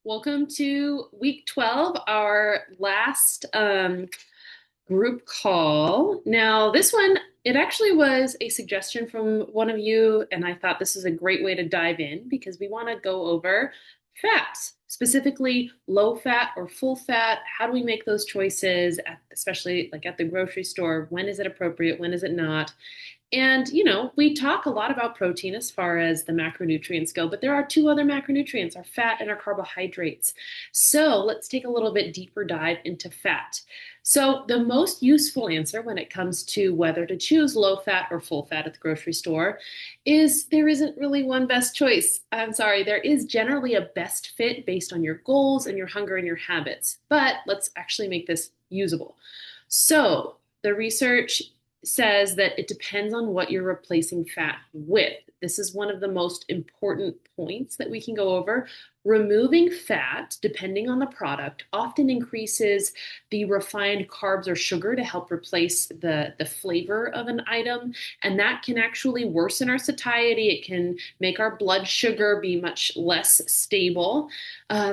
Welcome to week 12, our last group call. Now, this one, it actually was a suggestion from one of you, and I thought this is a great way to dive in because we want to go over fats, specifically low fat or full fat. How do we make those choices, especially like at the grocery store? When is it appropriate? When is it not? And, we talk a lot about protein as far as the macronutrients go, but there are two other macronutrients, our fat and our carbohydrates. So let's take a little bit deeper dive into fat. So the most useful answer when it comes to whether to choose low fat or full fat at the grocery store is there isn't really one best choice. I'm sorry, there is generally a best fit based on your goals and your hunger and your habits, but let's actually make this usable. So the research says that it depends on what you're replacing fat with. This is one of the most important points that we can go over. Removing fat, depending on the product, often increases the refined carbs or sugar to help replace the flavor of an item. And that can actually worsen our satiety. It can make our blood sugar be much less stable.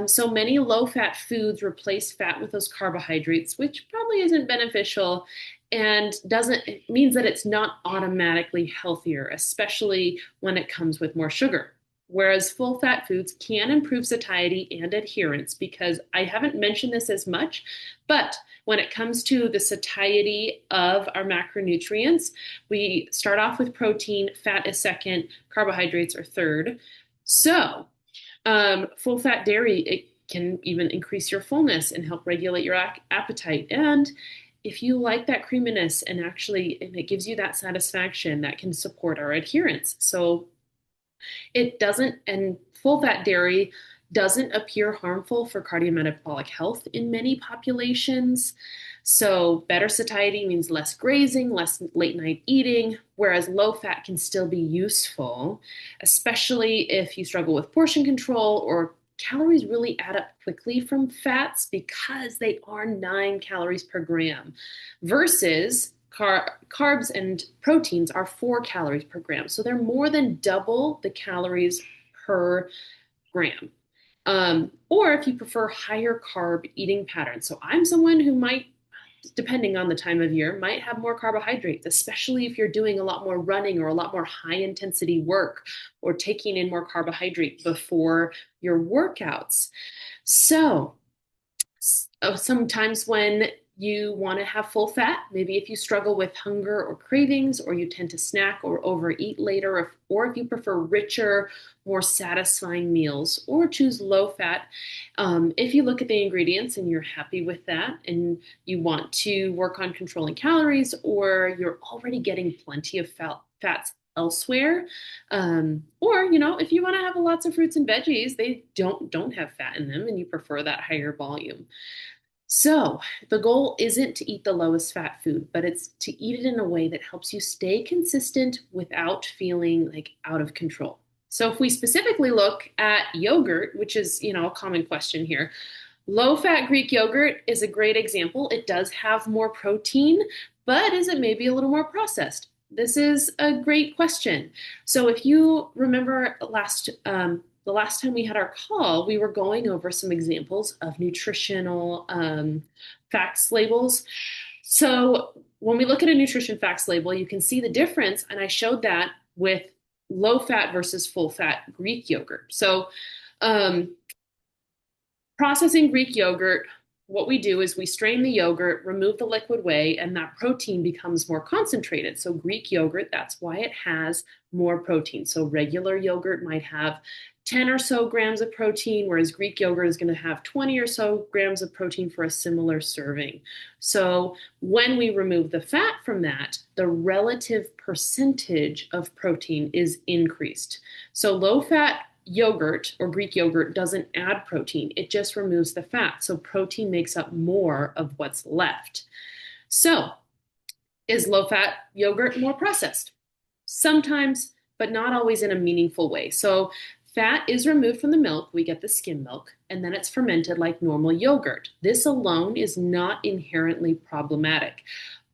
So many low-fat foods replace fat with those carbohydrates, which probably isn't beneficial and doesn't it means that it's not automatically healthier, especially when it comes with more sugar. Whereas full fat foods can improve satiety and adherence because I haven't mentioned this as much, but when it comes to the satiety of our macronutrients, we start off with protein, fat is second, carbohydrates are third. So, full fat dairy, it can even increase your fullness and help regulate your appetite. And if you like that creaminess and it gives you that satisfaction, that can support our adherence. So it doesn't, and full fat dairy doesn't appear harmful for cardiometabolic health in many populations. So better satiety means less grazing, less late night eating, whereas low fat can still be useful, especially if you struggle with portion control or calories really add up quickly from fats because they are 9 calories per gram versus carbs and proteins are 4 calories per gram. So they're more than double the calories per gram. Or if you prefer higher carb eating patterns. So I'm someone who might, depending on the time of year, might have more carbohydrates, especially if you're doing a lot more running or a lot more high intensity work or taking in more carbohydrate before your workouts. So sometimes when you want to have full fat, maybe if you struggle with hunger or cravings, or you tend to snack or overeat later, or if you prefer richer, more satisfying meals, or choose low fat. If you look at the ingredients and you're happy with that, and you want to work on controlling calories, or you're already getting plenty of fats elsewhere, or if you want to have lots of fruits and veggies, they don't have fat in them, and you prefer that higher volume. So, the goal isn't to eat the lowest fat food, but it's to eat it in a way that helps you stay consistent without feeling like out of control. So, if we specifically look at yogurt, which is, a common question here, low fat Greek yogurt is a great example. It does have more protein, but is it maybe a little more processed? This is a great question. So, if you remember the last time we had our call, we were going over some examples of nutritional facts labels. So when we look at a nutrition facts label, you can see the difference. And I showed that with low fat versus full fat Greek yogurt. So processing Greek yogurt, what we do is we strain the yogurt, remove the liquid whey, and that protein becomes more concentrated. So Greek yogurt, that's why it has more protein. So regular yogurt might have 10 or so grams of protein, whereas Greek yogurt is going to have 20 or so grams of protein for a similar serving. So when we remove the fat from that, the relative percentage of protein is increased. So low fat yogurt or Greek yogurt doesn't add protein. It just removes the fat. So protein makes up more of what's left. So is low fat yogurt more processed? Sometimes, but not always in a meaningful way. So fat is removed from the milk, we get the skim milk, and then it's fermented like normal yogurt. This alone is not inherently problematic,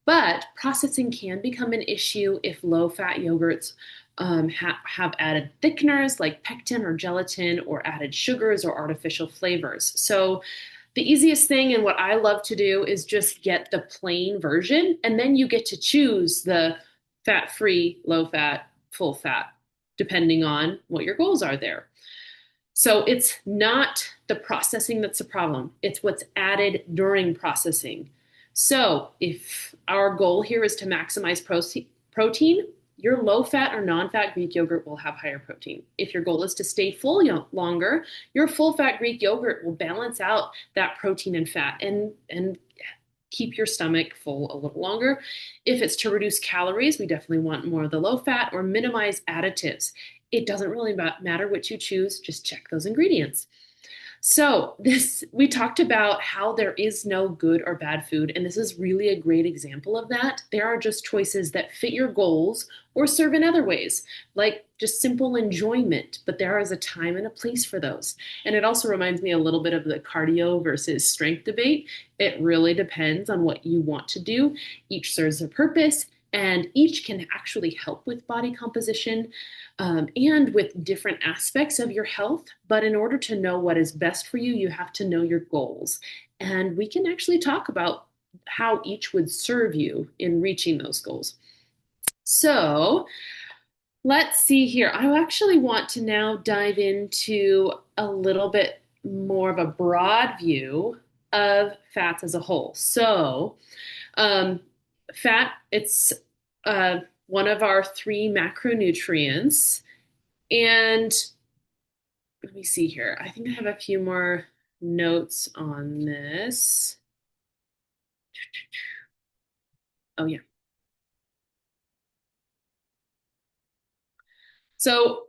but processing can become an issue if low-fat yogurts have added thickeners like pectin or gelatin, or added sugars or artificial flavors. So the easiest thing and what I love to do is just get the plain version, and then you get to choose the fat free, low fat, full fat, depending on what your goals are there. So it's not the processing that's the problem, it's what's added during processing. So if our goal here is to maximize protein, your low fat or non fat Greek yogurt will have higher protein. If your goal is to stay full longer, your full fat Greek yogurt will balance out that protein and fat and keep your stomach full a little longer. If it's to reduce calories, we definitely want more of the low fat or minimize additives. It doesn't really matter what you choose, just check those ingredients. So, this we talked about how there is no good or bad food, and this is really a great example of that. There are just choices that fit your goals or serve in other ways, like just simple enjoyment, but there is a time and a place for those. And it also reminds me a little bit of the cardio versus strength debate. It really depends on what you want to do. Each serves a purpose, and each can actually help with body composition and with different aspects of your health. But in order to know what is best for you, you have to know your goals. And we can actually talk about how each would serve you in reaching those goals. So let's see here. I actually want to now dive into a little bit more of a broad view of fats as a whole. So, um, fat, it's one of our three macronutrients. And let me see here. I think I have a few more notes on this. Oh, yeah. So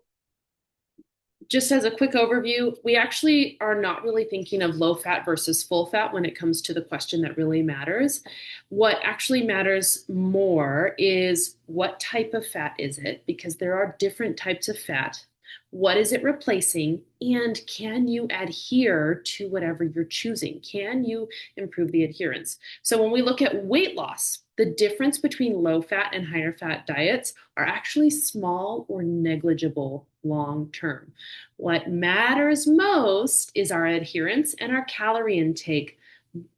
just as a quick overview, we actually are not really thinking of low fat versus full fat when it comes to the question that really matters. What actually matters more is what type of fat is it, because there are different types of fat. What is it replacing? And can you adhere to whatever you're choosing? Can you improve the adherence? So when we look at weight loss, the difference between low fat and higher fat diets are actually small or negligible long term. What matters most is our adherence and our calorie intake,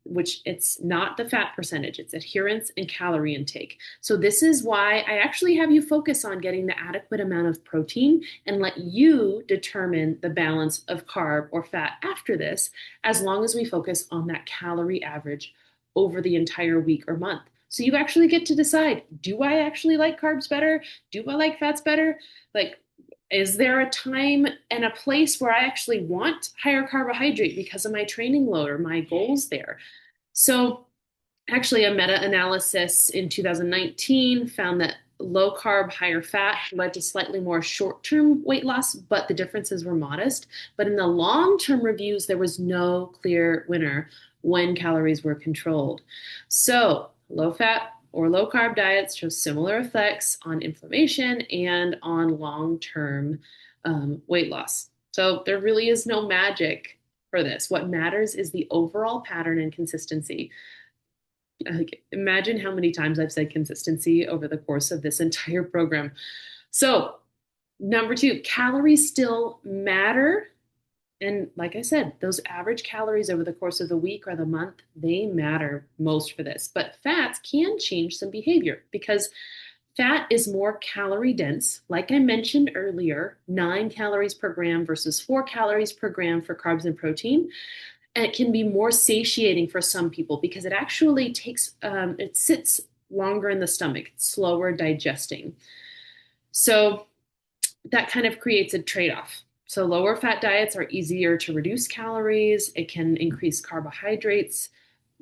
which it's not the fat percentage, it's adherence and calorie intake. So this is why I actually have you focus on getting the adequate amount of protein and let you determine the balance of carb or fat after this, as long as we focus on that calorie average over the entire week or month. So you actually get to decide, do I actually like carbs better? Do I like fats better? Like, is there a time and a place where I actually want higher carbohydrate because of my training load or my goals there? So, actually, a meta analysis in 2019 found that low carb, higher fat led to slightly more short term weight loss, but the differences were modest. But in the long term reviews, there was no clear winner when calories were controlled. So, low fat or low carb diets show similar effects on inflammation and on long term weight loss. So, there really is no magic for this. What matters is the overall pattern and consistency. Like, imagine how many times I've said consistency over the course of this entire program. So, number two, calories still matter. And like I said, those average calories over the course of the week or the month, they matter most for this. But fats can change some behavior because fat is more calorie dense. Like I mentioned earlier, 9 calories per gram versus 4 calories per gram for carbs and protein. And it can be more satiating for some people because it actually it sits longer in the stomach, it's slower digesting. So that kind of creates a trade off. So lower fat diets are easier to reduce calories, it can increase carbohydrates,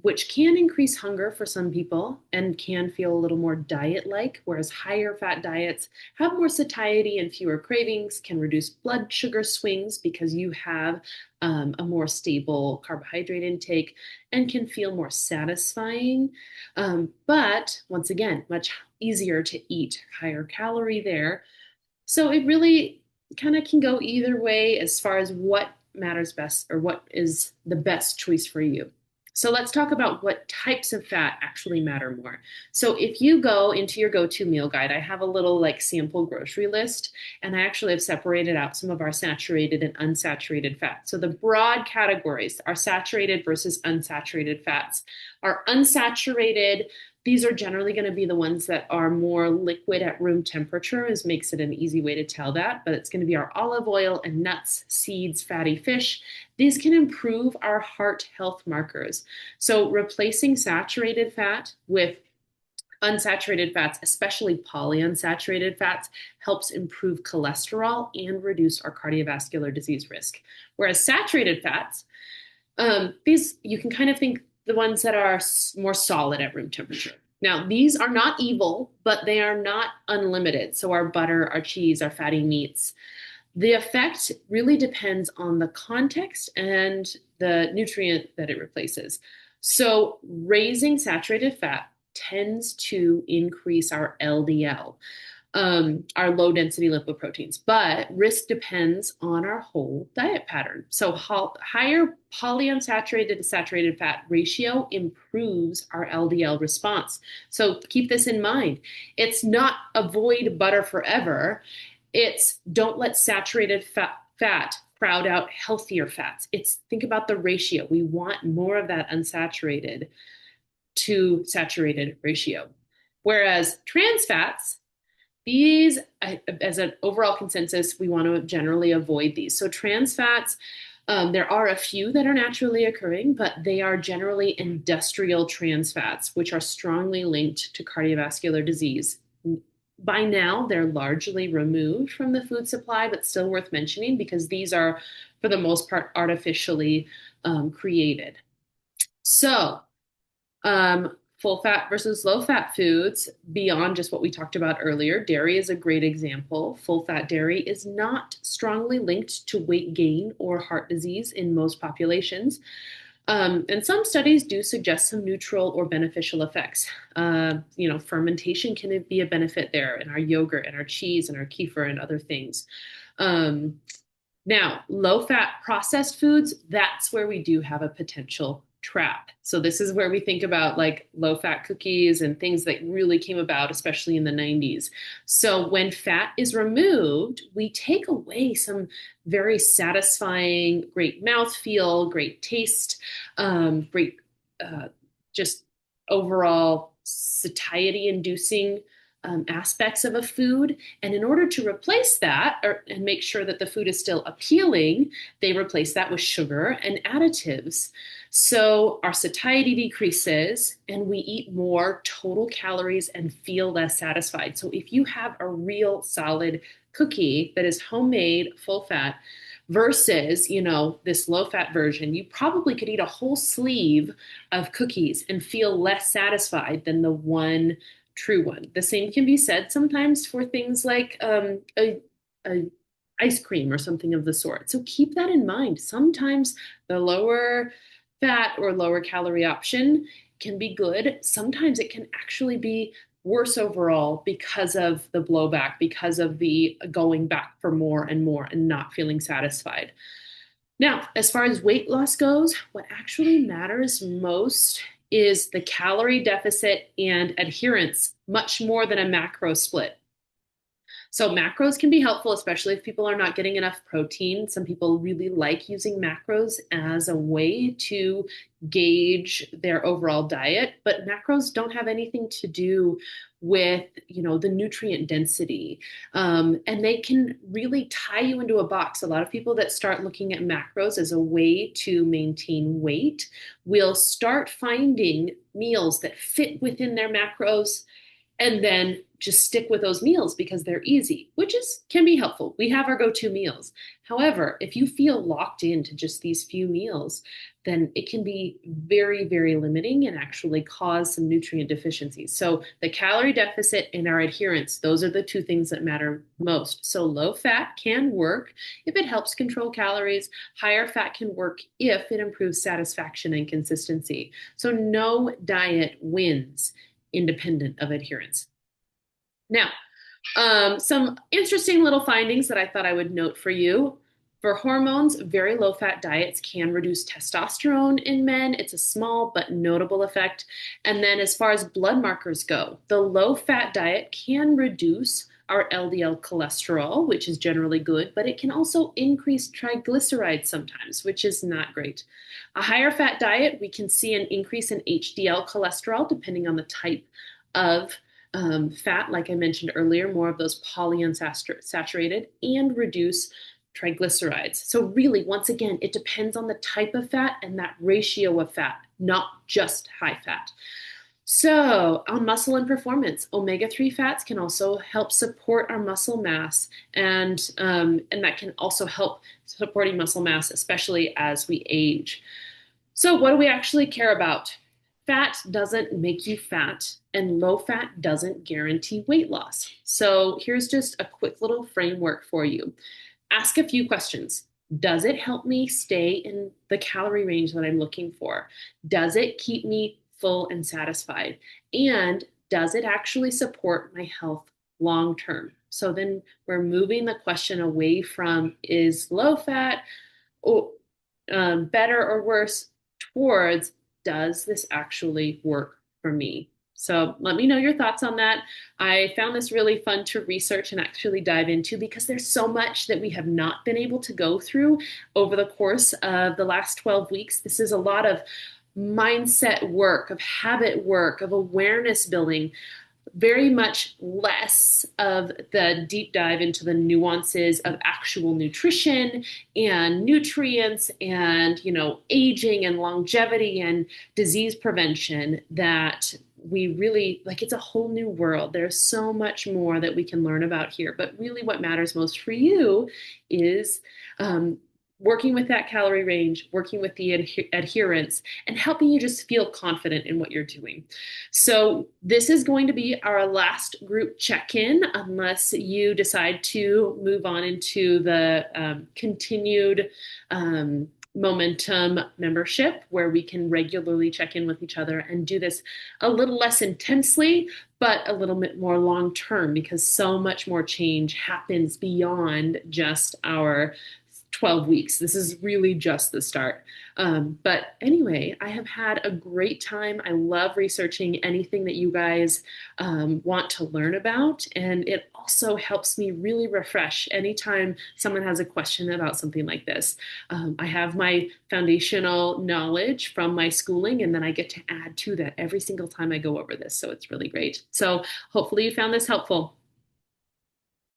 which can increase hunger for some people and can feel a little more diet like, whereas higher fat diets have more satiety and fewer cravings, can reduce blood sugar swings because you have a more stable carbohydrate intake, and can feel more satisfying. But once again, much easier to eat, higher calorie there. So it really kind of can go either way as far as what matters best or what is the best choice for you. So let's talk about what types of fat actually matter more. So if you go into your go-to meal guide, I have a little like sample grocery list, and I actually have separated out some of our saturated and unsaturated fats. So the broad categories are saturated versus unsaturated fats. Our unsaturated, these are generally going to be the ones that are more liquid at room temperature, as makes it an easy way to tell that. But it's going to be our olive oil and nuts, seeds, fatty fish. These can improve our heart health markers. So replacing saturated fat with unsaturated fats, especially polyunsaturated fats, helps improve cholesterol and reduce our cardiovascular disease risk. Whereas saturated fats, these you can kind of think the ones that are more solid at room temperature. Now, these are not evil, but they are not unlimited. So our butter, our cheese, our fatty meats, the effect really depends on the context and the nutrient that it replaces. So, raising saturated fat tends to increase our LDL, our low density lipoproteins, but risk depends on our whole diet pattern. So, higher polyunsaturated to saturated fat ratio improves our LDL response. So, keep this in mind. It's not avoid butter forever. It's don't let saturated fat crowd out healthier fats. It's think about the ratio. We want more of that unsaturated to saturated ratio. Whereas trans fats, these, as an overall consensus, we want to generally avoid these. So trans fats, there are a few that are naturally occurring, but they are generally industrial trans fats, which are strongly linked to cardiovascular disease. By now, they're largely removed from the food supply, but still worth mentioning because these are, for the most part, artificially created. So, full fat versus low fat foods, beyond just what we talked about earlier, dairy is a great example. Full fat dairy is not strongly linked to weight gain or heart disease in most populations. And some studies do suggest some neutral or beneficial effects. Fermentation can be a benefit there in our yogurt and our cheese and our kefir and other things. Now, low fat processed foods, that's where we do have a potential trap. So this is where we think about like low fat cookies and things that really came about, especially in the 90s. So when fat is removed, we take away some very satisfying, great mouthfeel, great taste, great just overall satiety inducing aspects of a food. And in order to replace that and make sure that the food is still appealing, they replace that with sugar and additives. So our satiety decreases and we eat more total calories and feel less satisfied. So if you have a real solid cookie that is homemade, full fat, versus, this low fat version, you probably could eat a whole sleeve of cookies and feel less satisfied than the one true one. The same can be said sometimes for things like a ice cream or something of the sort. So keep that in mind. Sometimes the lower fat or lower calorie option can be good. Sometimes it can actually be worse overall because of the blowback, because of the going back for more and more and not feeling satisfied. Now, as far as weight loss goes, what actually matters most is the calorie deficit and adherence, much more than a macro split. So macros can be helpful, especially if people are not getting enough protein. Some people really like using macros as a way to gauge their overall diet, but macros don't have anything to do with, the nutrient density. And they can really tie you into a box. A lot of people that start looking at macros as a way to maintain weight will start finding meals that fit within their macros and then just stick with those meals because they're easy, which can be helpful. We have our go-to meals. However, if you feel locked into just these few meals, then it can be very, very limiting and actually cause some nutrient deficiencies. So the calorie deficit and our adherence, those are the two things that matter most. So low fat can work if it helps control calories. Higher fat can work if it improves satisfaction and consistency. So no diet wins independent of adherence. Now, some interesting little findings that I thought I would note for you. For hormones, very low fat diets can reduce testosterone in men. It's a small but notable effect. And then, as far as blood markers go, the low fat diet can reduce our LDL cholesterol, which is generally good, but it can also increase triglycerides sometimes, which is not great. A higher fat diet, we can see an increase in HDL cholesterol depending on the type of fat, like I mentioned earlier, more of those polyunsaturated, and reduce triglycerides. So, really, once again, it depends on the type of fat and that ratio of fat, not just high fat. So, on muscle and performance, omega-3 fats can also help support our muscle mass, and that can also help supporting muscle mass, especially as we age. So, what do we actually care about? Fat doesn't make you fat, and low fat doesn't guarantee weight loss. So, here's just a quick little framework for you. Ask a few questions. Does it help me stay in the calorie range that I'm looking for? Does it keep me full and satisfied? And does it actually support my health long term? So then we're moving the question away from is low fat or better or worse towards does this actually work for me? So let me know your thoughts on that. I found this really fun to research and actually dive into because there's so much that we have not been able to go through over the course of the last 12 weeks. This is a lot of mindset work, of habit work, of awareness building, very much less of the deep dive into the nuances of actual nutrition and nutrients and, aging and longevity and disease prevention that we really like. It's a whole new world. There's so much more that we can learn about here. But really, what matters most for you is working with that calorie range, working with the adherence, and helping you just feel confident in what you're doing. So this is going to be our last group check-in, unless you decide to move on into the continued momentum membership, where we can regularly check in with each other and do this a little less intensely, but a little bit more long term, because so much more change happens beyond just our 12 weeks. This is really just the start. But anyway, I have had a great time. I love researching anything that you guys want to learn about. And it also helps me really refresh anytime someone has a question about something like this. I have my foundational knowledge from my schooling, and then I get to add to that every single time I go over this. So it's really great. So hopefully you found this helpful.